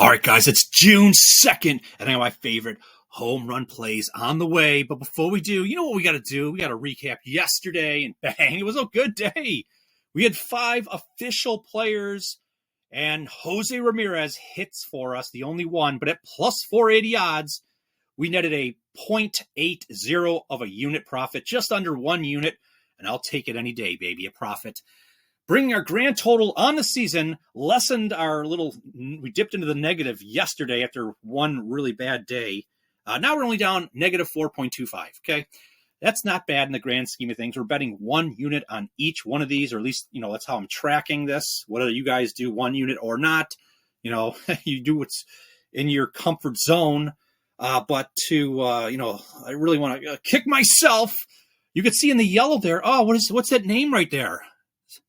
All right, guys, it's June 2nd, and I got my favorite home run plays on the way. But before we do, you know what we got to do? We got to recap yesterday, and bang, it was a good day. We had 5 official players, and Jose Ramirez hits for us, the only one. But at plus 480 odds, we netted a 0.80 of a unit profit, just under 1 unit, and I'll take it any day, baby, a profit. Bringing our grand total on the season, lessened we dipped into the negative yesterday after one really bad day. Now we're only down negative 4.25, okay? That's not bad in the grand scheme of things. We're betting 1 unit on each one of these, or at least, that's how I'm tracking this. Whether you guys do 1 unit or not, you do what's in your comfort zone. But I really want to kick myself. You could see in the yellow there, what's that name right there?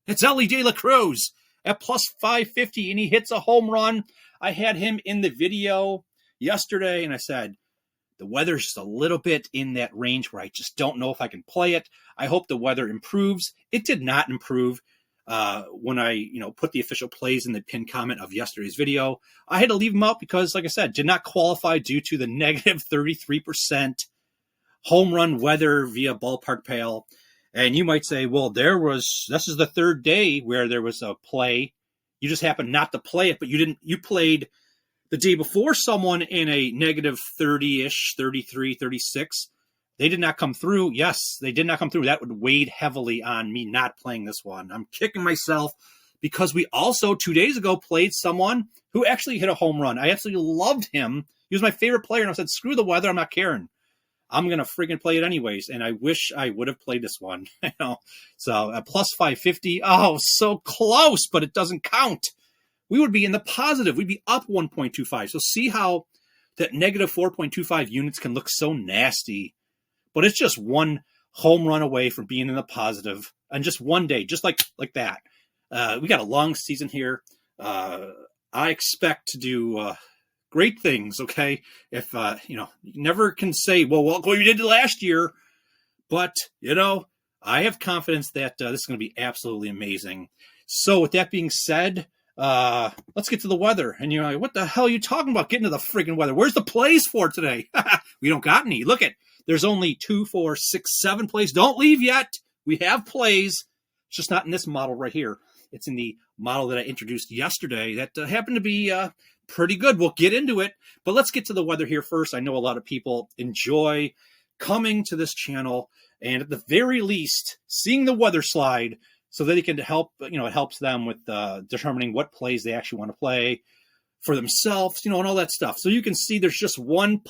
It's Ellie De La Cruz at plus 550, and he hits a home run. I had him in the video yesterday, and I said, the weather's just a little bit in that range where I just don't know if I can play it. I hope the weather improves. It did not improve when I, put the official plays in the pinned comment of yesterday's video. I had to leave them out because, like I said, did not qualify due to the negative 33% home run weather via ballpark pail. And you might say, well, this is the 3rd day where there was a play. You just happened not to play it, but you played the day before someone in a negative 30-ish, 33, 36. They did not come through. Yes, they did not come through. That would weigh heavily on me not playing this one. I'm kicking myself because we also 2 days ago played someone who actually hit a home run. I absolutely loved him. He was my favorite player. And I said, screw the weather. I'm not caring. I'm going to freaking play it anyways. And I wish I would have played this one. So at plus 550, so close, but it doesn't count. We would be in the positive. We'd be up 1.25. So see how that negative 4.25 units can look so nasty. But it's just 1 home run away from being in the positive. And just 1 day, just like that. We got a long season here. I expect to do great things, okay? If, you never can say, well, look what you did last year. But, I have confidence that this is going to be absolutely amazing. So with that being said, let's get to the weather. And you're like, what the hell are you talking about getting to the freaking weather? Where's the plays for today? We don't got any. Look there's only 2, 4, 6, 7 plays. Don't leave yet. We have plays. It's just not in this model right here. It's in the model that I introduced yesterday that happened to be pretty good. We'll get into it, but let's get to the weather here first. I know a lot of people enjoy coming to this channel and at the very least seeing the weather slide so that they can help, it helps them with determining what plays they actually want to play for themselves, and all that stuff. So you can see there's just one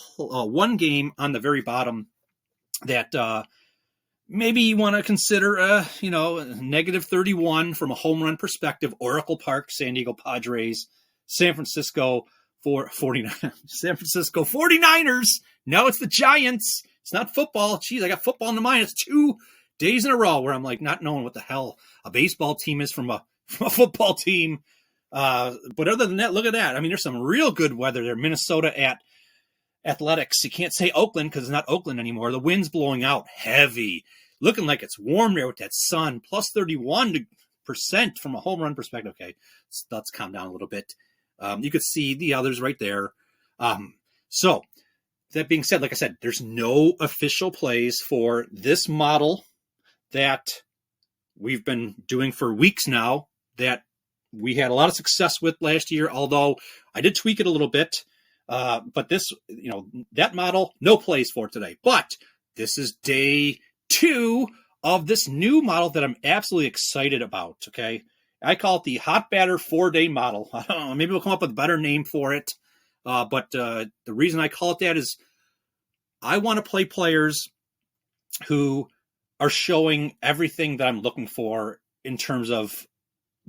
game on the very bottom that maybe you want to consider, negative 31 from a home run perspective. Oracle Park, San Diego Padres, San Francisco 49ers. No, it's the Giants. It's not football. Jeez, I got football in the mind. It's 2 days in a row where I'm like not knowing what the hell a baseball team is from a football team. But other than that, look at that. I mean, there's some real good weather there. Minnesota at Athletics. You can't say Oakland because it's not Oakland anymore. The wind's blowing out heavy. Looking like it's warm there with that sun. Plus 31% from a home run perspective. Okay, let's calm down a little bit. You could see the others right there. So that being said, like I said, there's no official plays for this model that we've been doing for weeks now that we had a lot of success with last year, although I did tweak it a little bit. But this, that model, no plays for today. But this is day 2 of this new model that I'm absolutely excited about, okay? I call it the Hot Batter 4-Day model. I don't know, maybe we'll come up with a better name for it. But the reason I call it that is I want to play players who are showing everything that I'm looking for in terms of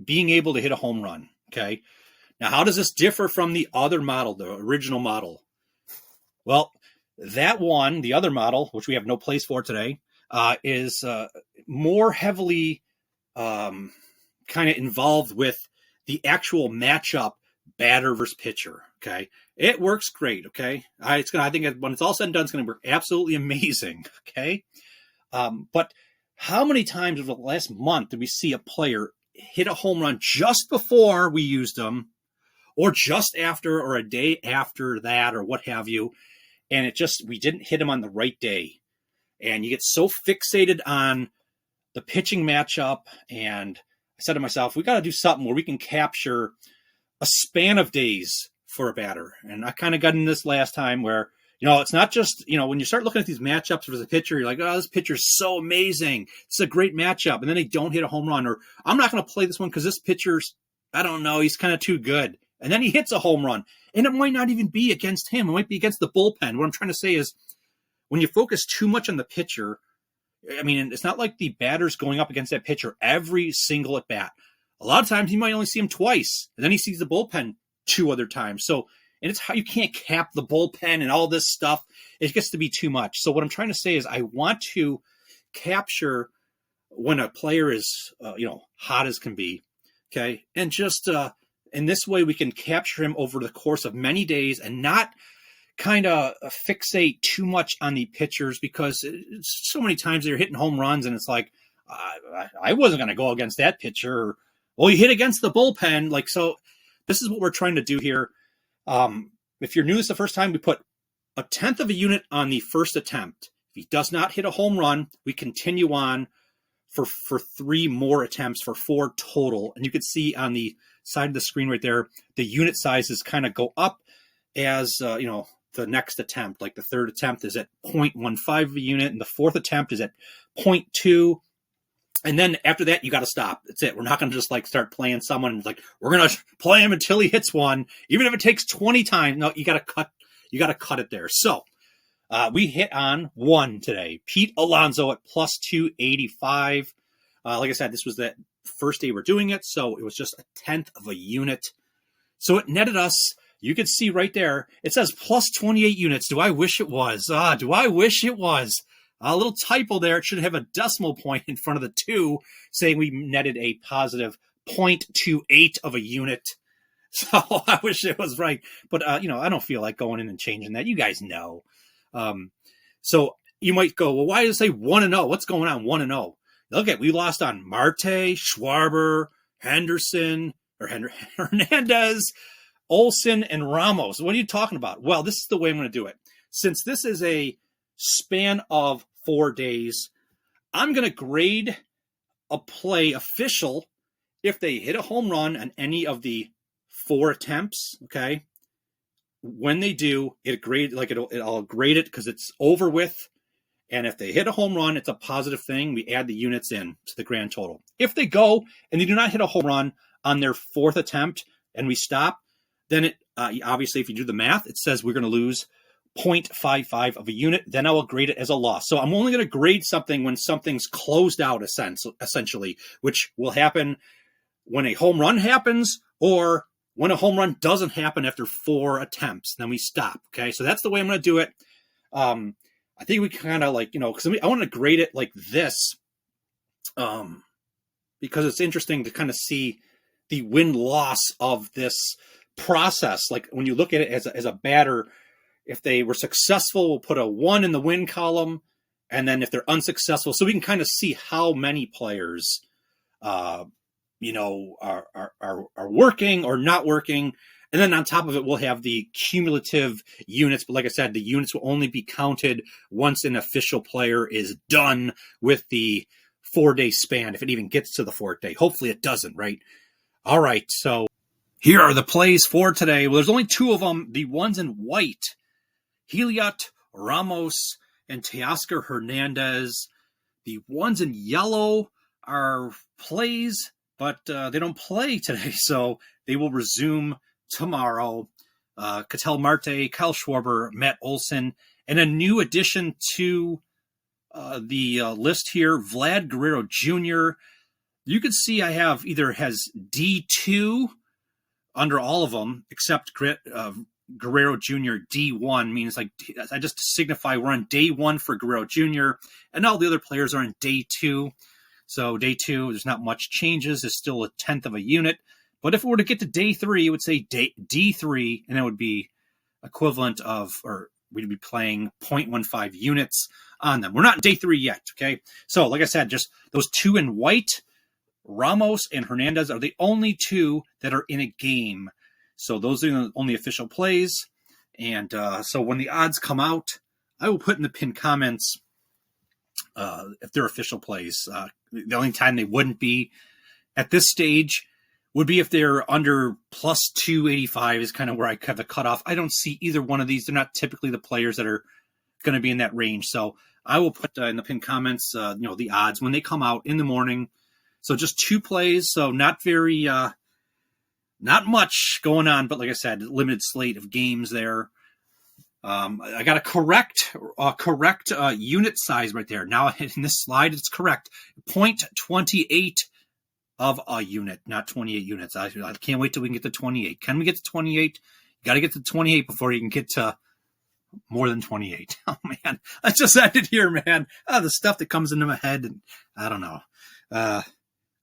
being able to hit a home run, okay? Now, how does this differ from the other model, the original model? Well, that one, the other model, which we have no place for today, is more heavily kind of involved with the actual matchup batter versus pitcher, okay? It works great, okay? I think when it's all said and done, it's going to work absolutely amazing, okay? But how many times over the last month did we see a player hit a home run just before we used them, or just after or a day after that or what have you. And we didn't hit him on the right day. And you get so fixated on the pitching matchup. And I said to myself, we got to do something where we can capture a span of days for a batter. And I kind of got in this last time where, it's not just, when you start looking at these matchups for the pitcher, you're like, oh, this pitcher's so amazing. It's a great matchup. And then they don't hit a home run, or I'm not going to play this one because this pitcher's, I don't know, he's kind of too good. And then he hits a home run. And it might not even be against him. It might be against the bullpen. What I'm trying to say is when you focus too much on the pitcher, I mean, it's not like the batter's going up against that pitcher every single at bat. A lot of times you might only see him twice, and then he sees the bullpen 2 other times. So, and it's how you can't cap the bullpen and all this stuff. It gets to be too much. So what I'm trying to say is I want to capture when a player is, hot as can be. Okay. And just in this way, we can capture him over the course of many days and not kind of fixate too much on the pitchers, because so many times they're hitting home runs and it's like, I wasn't going to go against that pitcher. Well, you hit against the bullpen. Like, so this is what we're trying to do here. If you're new this the first time, we put 1/10 of a unit on the first attempt. If he does not hit a home run, we continue on for 3 more attempts for 4 total. And you can see on the side of the screen right there, the unit sizes kind of go up as, the next attempt. Like the third attempt is at 0.15 of a unit, and the fourth attempt is at 0.2. And then after that, you got to stop. That's it. We're not going to just like start playing someone and like, we're going to play him until he hits one, even if it takes 20 times. No, you got to cut it there. So we hit on 1 today. Pete Alonso at plus 285. Like I said, this was the first day we're doing it, so it was just 1/10 of a unit. So it netted us. You can see right there, it says plus 28 units. Do I wish it was? Do I wish it was? A little typo there. It should have a decimal point in front of the 2 saying we netted a positive 0.28 of a unit. So I wish it was right. But, I don't feel like going in and changing that. You guys know. So you might go, well, why does it say 1-0? What's going on 1-0? Look at, we lost on Marte, Schwarber, Henderson, or Hernandez, Olsen, and Ramos. What are you talking about? Well, this is the way I'm going to do it. Since this is a span of 4 days, I'm going to grade a play official if they hit a home run on any of the 4 attempts. Okay. When they do, I'll grade it because it's over with. And if they hit a home run, it's a positive thing. We add the units in to the grand total. If they go and they do not hit a home run on their 4th attempt and we stop, then it obviously, if you do the math, it says we're going to lose 0.55 of a unit. Then I will grade it as a loss. So I'm only going to grade something when something's closed out, essentially, which will happen when a home run happens or when a home run doesn't happen after 4 attempts. Then we stop. Okay, so that's the way I'm going to do it. I think we kind of because I want to grade it like this because it's interesting to kind of see the win-loss of this process. Like when you look at it as a batter, if they were successful, we'll put a 1 in the win column, and then if they're unsuccessful, so we can kind of see how many players, are working or not working. And then on top of it, we'll have the cumulative units. But like I said, the units will only be counted once an official player is done with the 4-day span, if it even gets to the 4th day. Hopefully it doesn't, right? All right, so here are the plays for today. Well, there's only 2 of them. The ones in white, Heliot, Ramos, and Teoscar Hernandez. The ones in yellow are plays, but they don't play today, so they will resume tomorrow. Ketel Marte, Kyle Schwarber, Matt Olson, and a new addition to the list here, Vlad Guerrero Jr. You can see I have has D2 under all of them, except Guerrero Jr. D1, means like I just signify we're on day 1 for Guerrero Jr. and all the other players are on day 2. So day 2, there's not much changes. It's still 1/10 of a unit. But if it were to get to day 3, it would say D3, and it would be equivalent of, or we'd be playing 0.15 units on them. We're not in day 3 yet, okay? So like I said, just those 2 in white, Ramos and Hernandez, are the only 2 that are in a game. So those are the only official plays. And so when the odds come out, I will put in the pinned comments if they're official plays. The only time they wouldn't be at this stage would be if they're under plus 285 is kind of where I have the cutoff. I don't see either one of these. They're not typically the players that are going to be in that range. So I will put in the pinned comments, the odds when they come out in the morning. So just 2 plays. So not very, not much going on, but like I said, limited slate of games there. I got a correct unit size right there. Now in this slide, it's correct. 0.28 of a unit, not 28 units. I can't wait till we can get to 28. Can we get to 28? You got to get to 28 before you can get to more than 28. Oh, man. Let's just end it here, man. The stuff that comes into my head, and I don't know.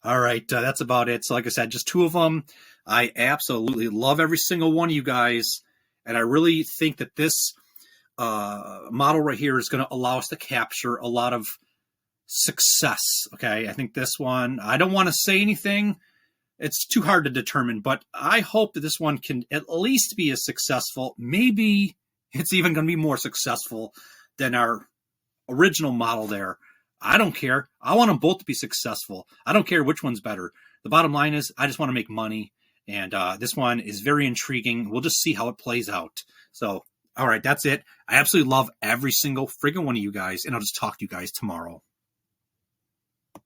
All right, that's about it. So like I said, just 2 of them. I absolutely love every single one of you guys. And I really think that this model right here is going to allow us to capture a lot of success. Okay, I think this one, I don't want to say anything. It's too hard to determine, but I hope that this one can at least be as successful. Maybe it's even going to be more successful than our original model there. I don't care. I want them both to be successful. I don't care which one's better. The bottom line is I just want to make money. And this one is very intriguing. We'll just see how it plays out. So, all right, that's it. I absolutely love every single friggin' one of you guys, and I'll just talk to you guys tomorrow.